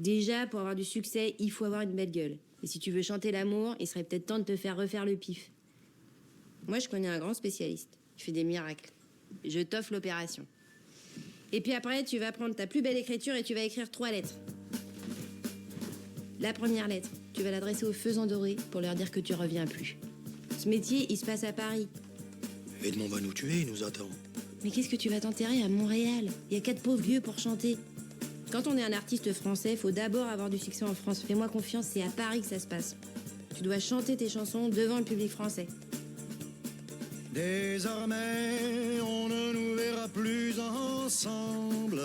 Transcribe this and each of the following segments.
Déjà, pour avoir du succès, il faut avoir une belle gueule. Et si tu veux chanter l'amour, il serait peut-être temps de te faire refaire le pif. Moi, je connais un grand spécialiste. Il fait des miracles. Je t'offre l'opération. Et puis après, tu vas prendre ta plus belle écriture et tu vas écrire 3 lettres. La première lettre, tu vas l'adresser aux faisans dorés pour leur dire que tu reviens plus. Ce métier, il se passe à Paris. Edmond va nous tuer, il nous attend. Mais qu'est-ce que tu vas t'enterrer à Montréal? Il y a 4 pauvres vieux pour chanter. Quand on est un artiste français, faut d'abord avoir du succès en France. Fais-moi confiance, c'est à Paris que ça se passe. Tu dois chanter tes chansons devant le public français. Désormais, on ne nous verra plus ensemble.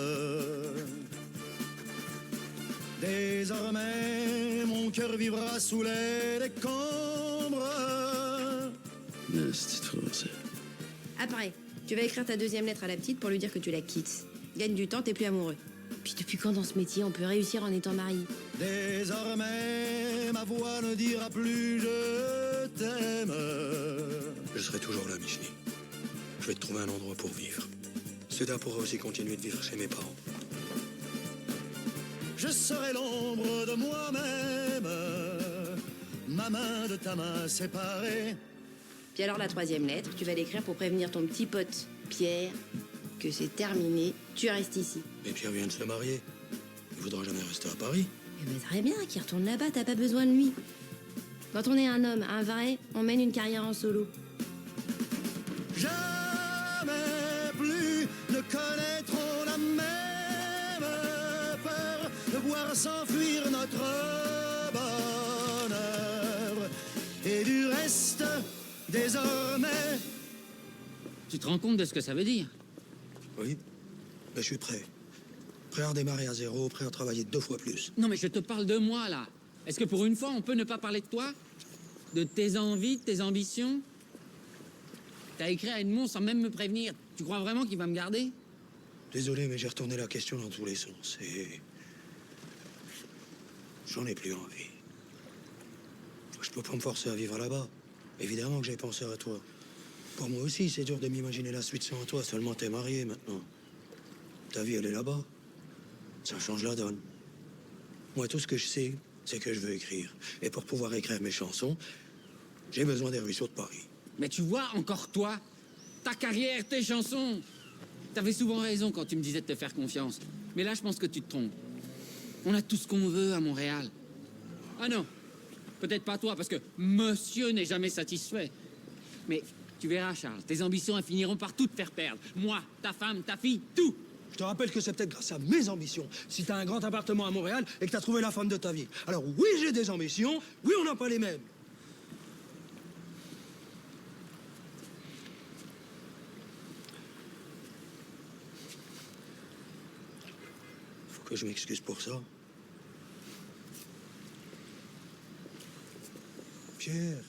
Désormais, mon cœur vivra sous les décombres. C'est français. Après, tu vas écrire ta deuxième lettre à la petite pour lui dire que tu la quittes. Gagne du temps, t'es plus amoureux. Puis depuis quand dans ce métier on peut réussir en étant marié? Désormais, ma voix ne dira plus je t'aime. Je serai toujours là, Michel. Je vais te trouver un endroit pour vivre. Seda pourra aussi continuer de vivre chez mes parents. Je serai l'ombre de moi-même, ma main de ta main séparée. Puis alors la troisième lettre, tu vas l'écrire pour prévenir ton petit pote, Pierre, que c'est terminé, tu restes ici. Et Pierre vient de se marier. Il voudra jamais rester à Paris. Eh ben, très bien, qu'il retourne là-bas, t'as pas besoin de lui. Quand on est un homme, un vrai, on mène une carrière en solo. Jamais plus ne connaîtront la même peur de voir s'enfuir notre bonheur. Et du reste, désormais... Tu te rends compte de ce que ça veut dire? Oui, mais je suis prêt. Prêt à redémarrer à zéro, prêt à travailler 2 fois plus. Non, mais je te parle de moi, là. Est-ce que pour une fois, on peut ne pas parler de toi? De tes envies, de tes ambitions? T'as écrit à Edmond sans même me prévenir. Tu crois vraiment qu'il va me garder? Désolé, mais j'ai retourné la question dans tous les sens et... j'en ai plus envie. Je peux pas me forcer à vivre là-bas. Évidemment que j'ai pensé à toi. Pour moi aussi, c'est dur de m'imaginer la suite sans toi. Seulement, t'es marié maintenant. Ta vie, elle est là-bas. Ça change la donne. Moi, tout ce que je sais, c'est que je veux écrire. Et pour pouvoir écrire mes chansons, j'ai besoin des ruisseaux de Paris. Mais tu vois, encore toi, ta carrière, tes chansons. T'avais souvent raison quand tu me disais de te faire confiance. Mais là, je pense que tu te trompes. On a tout ce qu'on veut à Montréal. Ah non, peut-être pas toi, parce que monsieur n'est jamais satisfait. Mais tu verras, Charles, tes ambitions, elles finiront par tout te faire perdre. Moi, ta femme, ta fille, tout. Je te rappelle que c'est peut-être grâce à mes ambitions si t'as un grand appartement à Montréal et que t'as trouvé la femme de ta vie. Alors oui, j'ai des ambitions, oui, on n'a pas les mêmes. Faut que je m'excuse pour ça. Pierre,